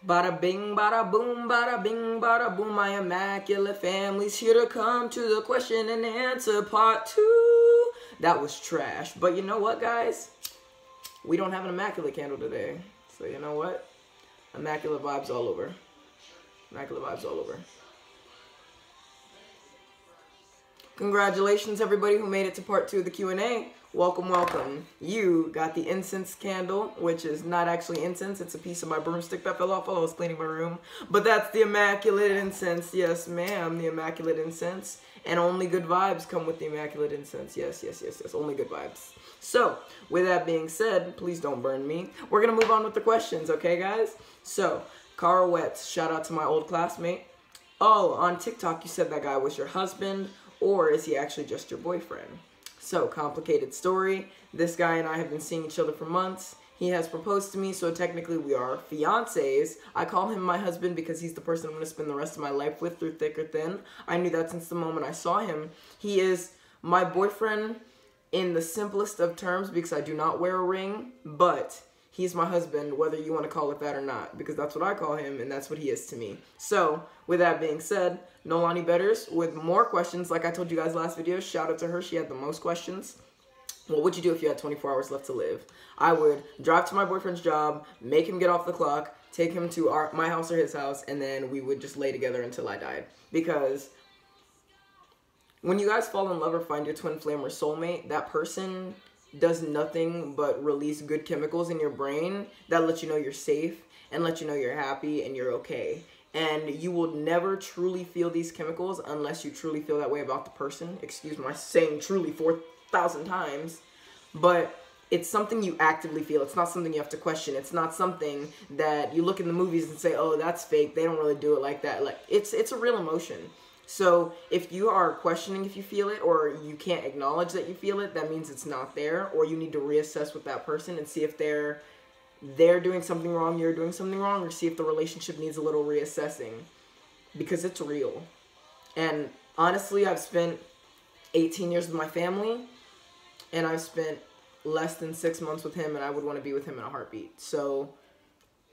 Bada bing, bada boom, bada bing, bada boom. My immaculate family's here to come to the question and answer part 2. That was trash. But you know what, guys? We don't have an immaculate candle today. So you know what? Immaculate vibes all over. Immaculate vibes all over. Congratulations, everybody who made it to part 2 of the Q&A. Welcome, welcome. You got the incense candle, which is not actually incense. It's a piece of my broomstick that fell off while I was cleaning my room. But that's the immaculate incense. Yes, ma'am, the immaculate incense. And only good vibes come with the immaculate incense. Yes, yes, yes, yes. Only good vibes. So, with that being said, please don't burn me. We're going to move on with the questions, okay, guys? So, Carl Wetz, shout out to my old classmate. Oh, on TikTok, you said that guy was your husband, or is he actually just your boyfriend? So, complicated story. This guy and I have been seeing each other for months. He has proposed to me, so technically we are fiancés. I call him my husband because he's the person I'm going to spend the rest of my life with through thick or thin. I knew that since the moment I saw him. He is my boyfriend in the simplest of terms because I do not wear a ring, but he's my husband, whether you want to call it that or not, because that's what I call him, and that's what he is to me. So, with that being said, Nolani Betters with more questions. Like I told you guys last video, shout out to her. She had the most questions. What would you do if you had 24 hours left to live? I would drive to my boyfriend's job, make him get off the clock, take him to my house or his house, and then we would just lay together until I died. Because when you guys fall in love or find your twin flame or soulmate, that person does nothing but release good chemicals in your brain that let you know you're safe and let you know you're happy and you're okay. And you will never truly feel these chemicals unless you truly feel that way about the person. Excuse my saying truly 4,000 times. But it's something you actively feel. It's not something you have to question. It's not something that you look in the movies and say, oh, that's fake. They don't really do it like that. Like it's a real emotion. So if you are questioning if you feel it or you can't acknowledge that you feel it, that means it's not there, or you need to reassess with that person and see if they're doing something wrong, you're doing something wrong, or see if the relationship needs a little reassessing, because it's real. And honestly, I've spent 18 years with my family, and I've spent less than 6 months with him, and I would want to be with him in a heartbeat. So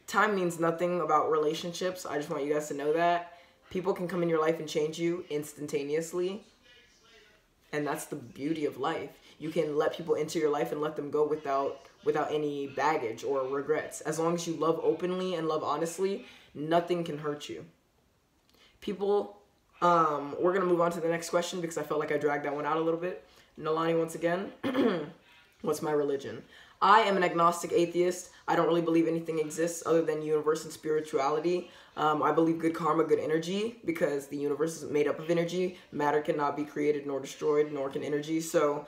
time means nothing about relationships. I just want you guys to know that. People can come in your life and change you instantaneously, and that's the beauty of life. You can let people into your life and let them go without any baggage or regrets. As long as you love openly and love honestly, nothing can hurt you. People, we're going to move on to the next question because I felt like I dragged that one out a little bit. Nolani, once again, what's my religion? I am an agnostic atheist. I don't really believe anything exists other than universe and spirituality. I believe good karma, good energy, because the universe is made up of energy. Matter cannot be created nor destroyed, nor can energy. So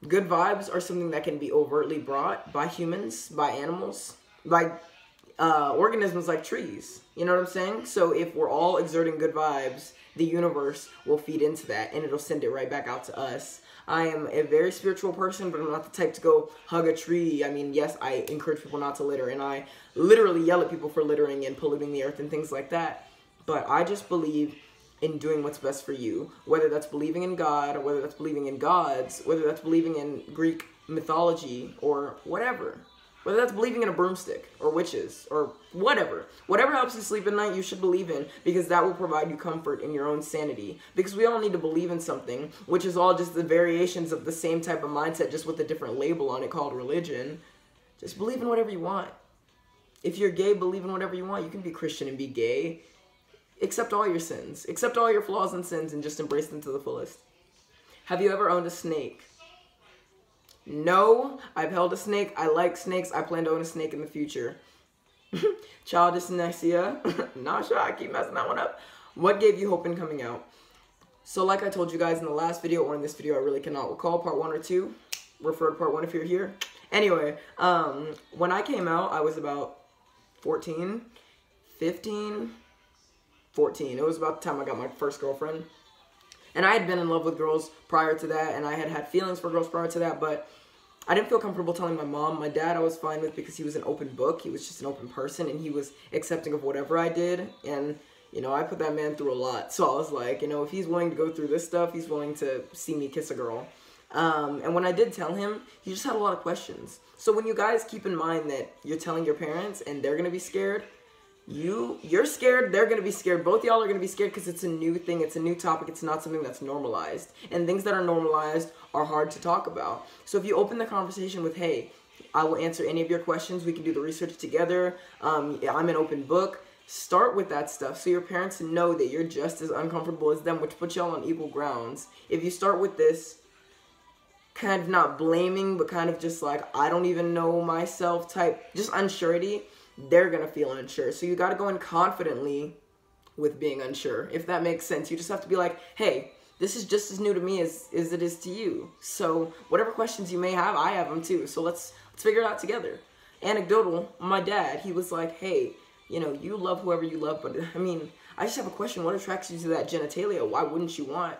good vibes are something that can be overtly brought by humans, by animals, by organisms like trees. You know what I'm saying? So if we're all exerting good vibes, the universe will feed into that, and it'll send it right back out to us. I am a very spiritual person, but I'm not the type to go hug a tree. I mean, yes, I encourage people not to litter, and I literally yell at people for littering and polluting the earth and things like that. But I just believe in doing what's best for you, whether that's believing in God, or whether that's believing in gods, whether that's believing in Greek mythology, or whatever. Whether that's believing in a broomstick, or witches, or whatever. Whatever helps you sleep at night, you should believe in, because that will provide you comfort in your own sanity. Because we all need to believe in something, which is all just the variations of the same type of mindset, just with a different label on it called religion. Just believe in whatever you want. If you're gay, believe in whatever you want. You can be Christian and be gay. Accept all your sins. Accept all your flaws and sins and just embrace them to the fullest. Have you ever owned a snake? No, I've held a snake. I like snakes. I plan to own a snake in the future. Sjiadyasmr. Not sure. I keep messing that one up. What gave you hope in coming out? So like I told you guys in the last video, or in this video, I really cannot recall, part 1 or 2. Refer to part 1 if you're here. Anyway, when I came out, I was about 14, 15, 14. It was about the time I got my first girlfriend. And I had been in love with girls prior to that, and I had had feelings for girls prior to that, but I didn't feel comfortable telling my mom. My dad I was fine with because he was an open book. He was just an open person, and he was accepting of whatever I did. And, you know, I put that man through a lot. So I was like, you know, if he's willing to go through this stuff, he's willing to see me kiss a girl. And when I did tell him, he just had a lot of questions. So when you guys keep in mind that you're telling your parents and they're going to be scared, you're scared, they're going to be scared. Both y'all are going to be scared because it's a new thing, it's a new topic, it's not something that's normalized. And things that are normalized are hard to talk about. So if you open the conversation with, hey, I will answer any of your questions, we can do the research together, I'm an open book. Start with that stuff so your parents know that you're just as uncomfortable as them, which puts y'all on equal grounds. If you start with this kind of not blaming, but kind of just like, I don't even know myself type, just unsurety, they're gonna feel unsure. So you gotta go in confidently with being unsure, if that makes sense. You just have to be like, hey, this is just as new to me as it is to you. So whatever questions you may have, I have them too. So let's figure it out together. Anecdotal, my dad, he was like, hey, you know, you love whoever you love, but I mean, I just have a question. What attracts you to that genitalia? Why wouldn't you want,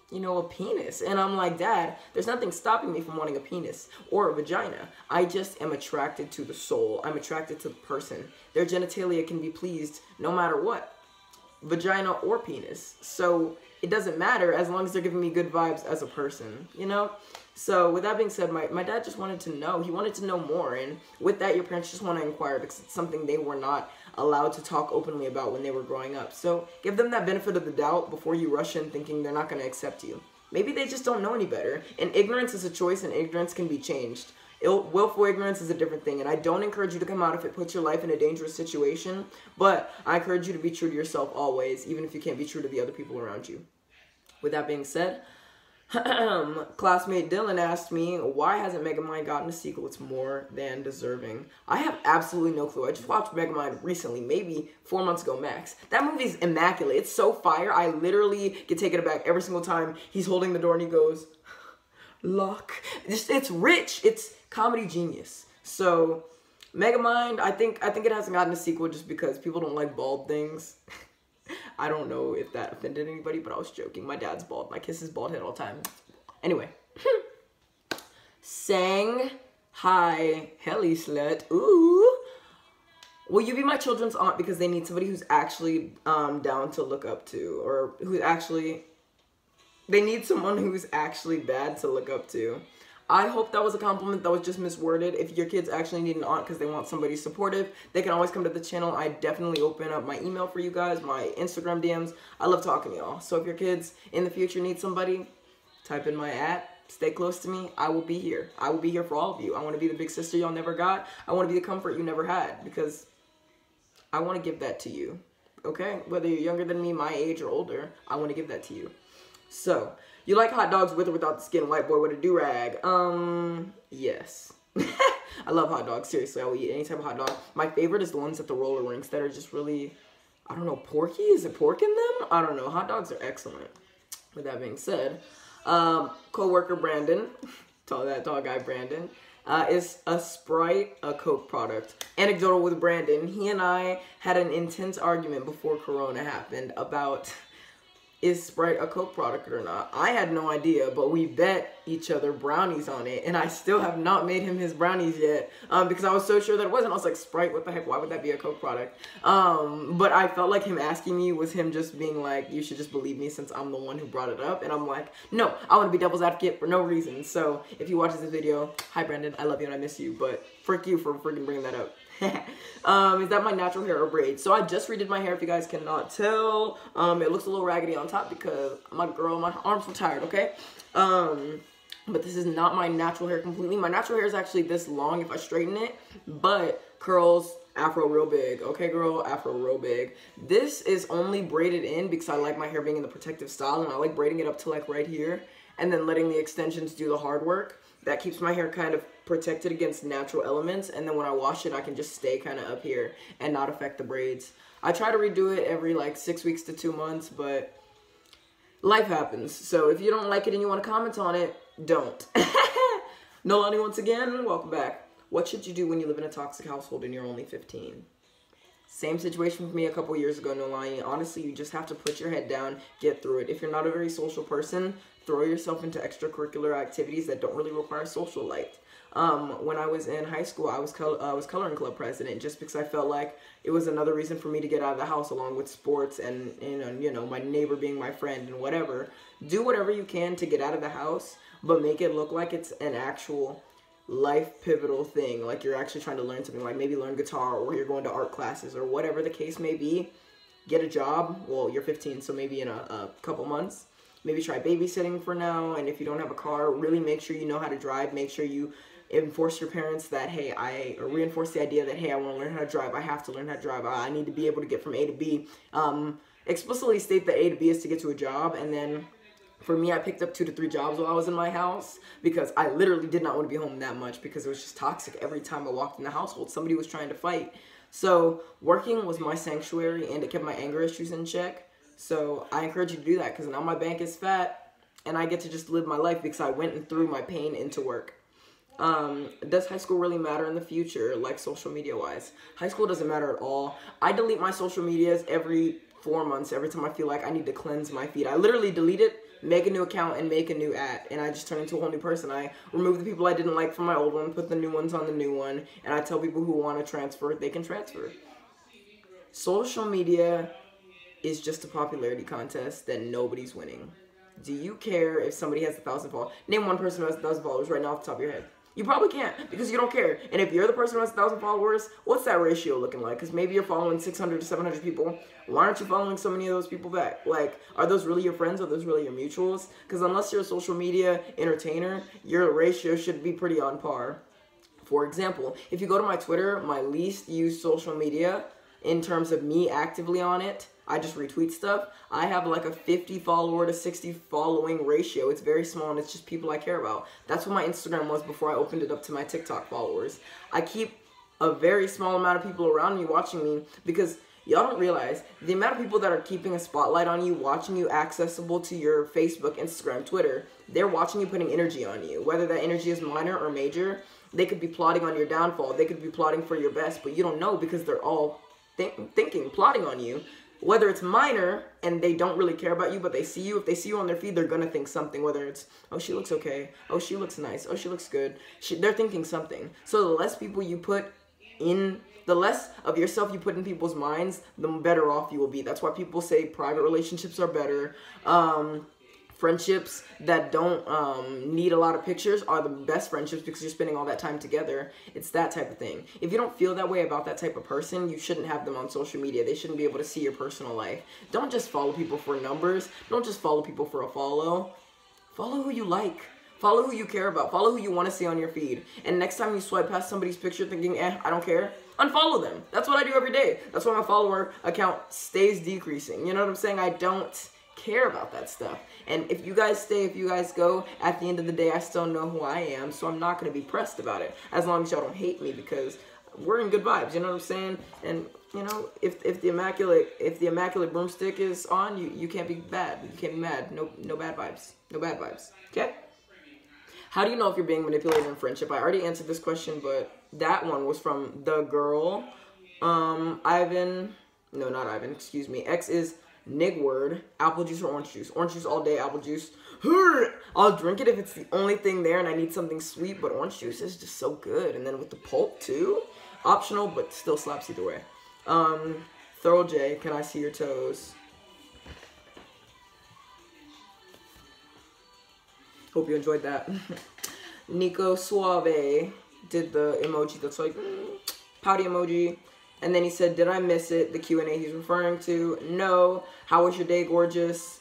you know, a penis? And I'm like, Dad, there's nothing stopping me from wanting a penis or a vagina. I just am attracted to the soul. I'm attracted to the person. Their genitalia can be pleased no matter what, vagina or penis. So it doesn't matter as long as they're giving me good vibes as a person, you know? So with that being said, my dad just wanted to know. He wanted to know more. And with that, your parents just want to inquire because it's something they were not allowed to talk openly about when they were growing up. So give them that benefit of the doubt before you rush in thinking they're not going to accept you. Maybe they just don't know any better. And ignorance is a choice, and ignorance can be changed. Willful ignorance is a different thing, and I don't encourage you to come out if it puts your life in a dangerous situation, but I encourage you to be true to yourself always, even if you can't be true to the other people around you. With that being said, classmate Dylan asked me, why hasn't Megamind gotten a sequel? It's more than deserving. I have absolutely no clue. I just watched Megamind recently, maybe 4 months ago max. That movie's immaculate. It's so fire. I literally get taken aback every single time he's holding the door and he goes, lock. It's rich. It's comedy genius. So Megamind, I think it hasn't gotten a sequel just because people don't like bald things. I don't know if that offended anybody, but I was joking. My dad's bald. I kiss his bald head all the time. Anyway. Sang hi, helly slut. Ooh. Will you be my children's aunt because they need somebody who's actually down to look up to, or who actually, they need someone who's actually bad to look up to. I hope that was a compliment that was just misworded. If your kids actually need an aunt because they want somebody supportive, they can always come to the channel. I definitely open up my email for you guys, my Instagram DMs. I love talking to y'all. So if your kids in the future need somebody, type in my stay close to me. I will be here. I will be here for all of you. I want to be the big sister y'all never got. I want to be the comfort you never had because I want to give that to you. Okay? Whether you're younger than me, my age, or older, I want to give that to you. So, you like hot dogs with or without the skin? White boy with a do-rag. Yes. I love hot dogs. Seriously, I will eat any type of hot dog. My favorite is the ones at the roller rinks that are just really, I don't know, porky? Is it pork in them? I don't know. Hot dogs are excellent. With that being said, co-worker Brandon, that tall guy Brandon, is a Sprite, a Coke product. Anecdotal with Brandon, he and I had an intense argument before Corona happened about, is Sprite a Coke product or not? I had no idea, but we bet each other brownies on it, and I still have not made him his brownies yet, because I was so sure that it wasn't. I was like, Sprite, what the heck, why would that be a Coke product? But I felt like him asking me was him just being like, you should just believe me since I'm the one who brought it up, and I'm like, no, I want to be devil's advocate for no reason. So if you watch this video, hi Brandon, I love you and I miss you, but frick you for freaking bringing that up. Is that my natural hair or braids? So I just redid my hair, if you guys cannot tell. It looks a little raggedy on top because my arms were tired, okay? But this is not my natural hair completely. My natural hair is actually this long if I straighten it, but curls, afro real big. Okay, girl, afro real big. This is only braided in because I like my hair being in the protective style, and I like braiding it up to like right here and then letting the extensions do the hard work. That keeps my hair kind of protected against natural elements, and then when I wash it, I can just stay kind of up here and not affect the braids. I try to redo it every like 6 weeks to 2 months, but life happens. So if you don't like it and you want to comment on it, don't. Nolani, once again, welcome back. What should you do when you live in a toxic household and you're only 15? Same situation for me a couple years ago, Nolani. Honestly, you just have to put your head down, get through it. If you're not a very social person, throw yourself into extracurricular activities that don't really require social life. When I was in high school, I was coloring club president just because I felt like it was another reason for me to get out of the house, along with sports and you know, my neighbor being my friend and whatever. Do whatever you can to get out of the house, but make it look like it's an actual life pivotal thing, like you're actually trying to learn something, like maybe learn guitar, or you're going to art classes, or whatever the case may be, get a job. Well, you're 15, so maybe in a couple months. Maybe try babysitting for now, and if you don't have a car, really make sure you know how to drive. Make sure you enforce your parents that, hey, or reinforce the idea that, hey, I want to learn how to drive. I have to learn how to drive. I need to be able to get from A to B. Explicitly state that A to B is to get to a job, and then for me, I picked up 2 to 3 jobs while I was in my house because I literally did not want to be home that much because it was just toxic. Every time I walked in the household, somebody was trying to fight. So working was my sanctuary, and it kept my anger issues in check. So I encourage you to do that, because now my bank is fat and I get to just live my life because I went and threw my pain into work. Does high school really matter in the future, like social media wise? High school doesn't matter at all. I delete my social medias every 4 months, every time I feel like I need to cleanse my feed. I literally delete it, make a new account, and make a new ad, and I just turn into a whole new person. I remove the people I didn't like from my old one, put the new ones on the new one, and I tell people who want to transfer, they can transfer. Social media is just a popularity contest that nobody's winning. Do you care if somebody has 1,000 followers? Name one person who has 1,000 followers right now off the top of your head. You probably can't, because you don't care. And if you're the person who has 1,000 followers, what's that ratio looking like? Because maybe you're following 600 to 700 people. Why aren't you following so many of those people back? Like, are those really your friends? Are those really your mutuals? Because unless you're a social media entertainer, your ratio should be pretty on par. For example, if you go to my Twitter, my least used social media, in terms of me actively on it, I just retweet stuff. I have like a 50 follower to 60 following ratio. It's very small, and it's just people I care about. That's what my Instagram was before I opened it up to my TikTok followers. I keep a very small amount of people around me watching me, because y'all don't realize the amount of people that are keeping a spotlight on you, watching you, accessible to your Facebook, Instagram, Twitter. They're watching you, putting energy on you. Whether that energy is minor or major, they could be plotting on your downfall. They could be plotting for your best, but you don't know because they're all plotting on you. Whether it's minor and they don't really care about you, but they see you, if they see you on their feed, they're gonna think something. Whether it's, oh, she looks okay, oh, she looks nice, oh, she looks good. They're thinking something. So the less people you put in, the less of yourself you put in people's minds, the better off you will be. That's why people say private relationships are better. Friendships that don't need a lot of pictures are the best friendships, because you're spending all that time together. It's that type of thing. If you don't feel that way about that type of person, you shouldn't have them on social media. They shouldn't be able to see your personal life. Don't just follow people for numbers. Don't just follow people for a follow. Follow who you like. Follow who you care about. Follow who you want to see on your feed. And next time you swipe past somebody's picture thinking, I don't care, unfollow them. That's what I do every day. That's why my follower account stays decreasing. You know what I'm saying? I don't care about that stuff. And if you guys stay, if you guys go, at the end of the day, I still know who I am, so I'm not going to be pressed about it, as long as y'all don't hate me, because we're in good vibes, you know what I'm saying? And, you know, if the immaculate broomstick is on, you can't be bad, you can't be mad, no bad vibes, no bad vibes, okay? How do you know if you're being manipulated in friendship? I already answered this question, but that one was from the girl, Ivan, no, not Ivan, excuse me, X is Nigword, apple juice or orange juice? Orange juice all day, apple juice. I'll drink it if it's the only thing there and I need something sweet, but orange juice is just so good. And then with the pulp too. Optional, but still slaps either way. Thorough J, can I see your toes? Hope you enjoyed that. Nico Suave did the emoji that's like, pouty emoji. And then he said, did I miss it? The Q&A he's referring to. No. How was your day, gorgeous?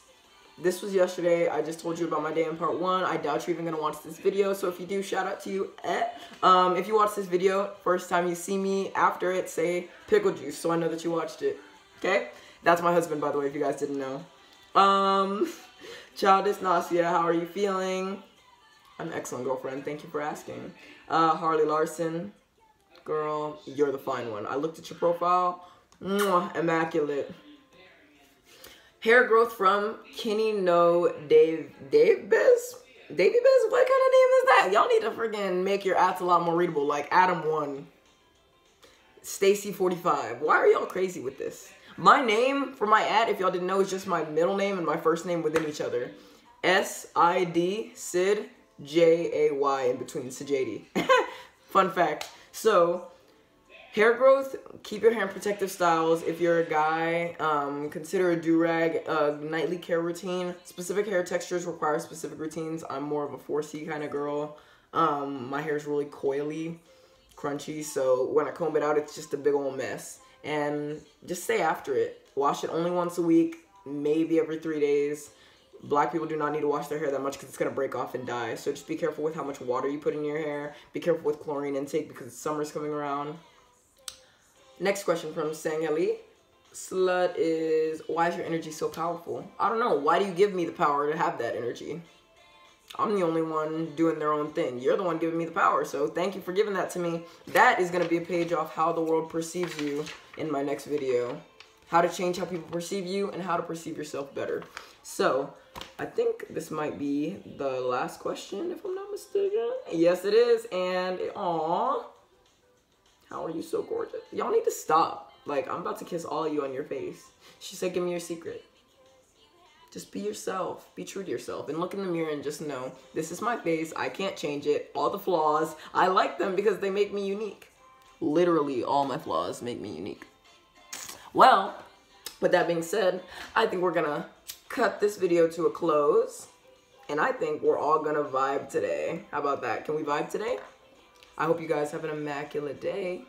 This was yesterday. I just told you about my day in part 1. I doubt you're even going to watch this video. So if you do, shout out to you. If you watch this video, first time you see me, after it, say pickle juice, so I know that you watched it. Okay? That's my husband, by the way, if you guys didn't know. Childish Nasia, how are you feeling? I'm an excellent girlfriend. Thank you for asking. Harley Larson. Girl, you're the fine one. I looked at your profile. Mwah, immaculate. Hair growth from Kenny No Dave Bez? Davey Bez? What kind of name is that? Y'all need to freaking make your ads a lot more readable, like Adam1. Stacy 45. Why are y'all crazy with this? My name for my ad, if y'all didn't know, is just my middle name and my first name within each other. S-I-D, Sid, J-A-Y in between, Sjiady. Fun fact. So, hair growth, keep your hair in protective styles. If you're a guy, consider a do-rag, nightly care routine. Specific hair textures require specific routines. I'm more of a 4C kind of girl. My hair is really coily, crunchy, so when I comb it out, it's just a big old mess. And just stay after it. Wash it only once a week, maybe every 3 days. Black people do not need to wash their hair that much because it's going to break off and die. So just be careful with how much water you put in your hair. Be careful with chlorine intake because summer's coming around. Next question from Sangeli. Slut is, why is your energy so powerful? I don't know. Why do you give me the power to have that energy? I'm the only one doing their own thing. You're the one giving me the power, so thank you for giving that to me. That is going to be a page off how the world perceives you in my next video. How to change how people perceive you and how to perceive yourself better. So, I think this might be the last question, if I'm not mistaken. Yes, it is, and aww. How are you so gorgeous? Y'all need to stop. Like, I'm about to kiss all of you on your face. She said, give me your secret. Just be yourself. Be true to yourself. And look in the mirror and just know, this is my face. I can't change it. All the flaws, I like them because they make me unique. Literally, all my flaws make me unique. Well, with that being said, I think we're gonna cut this video to a close. And I think we're all gonna vibe today. How about that? Can we vibe today? I hope you guys have an immaculate day.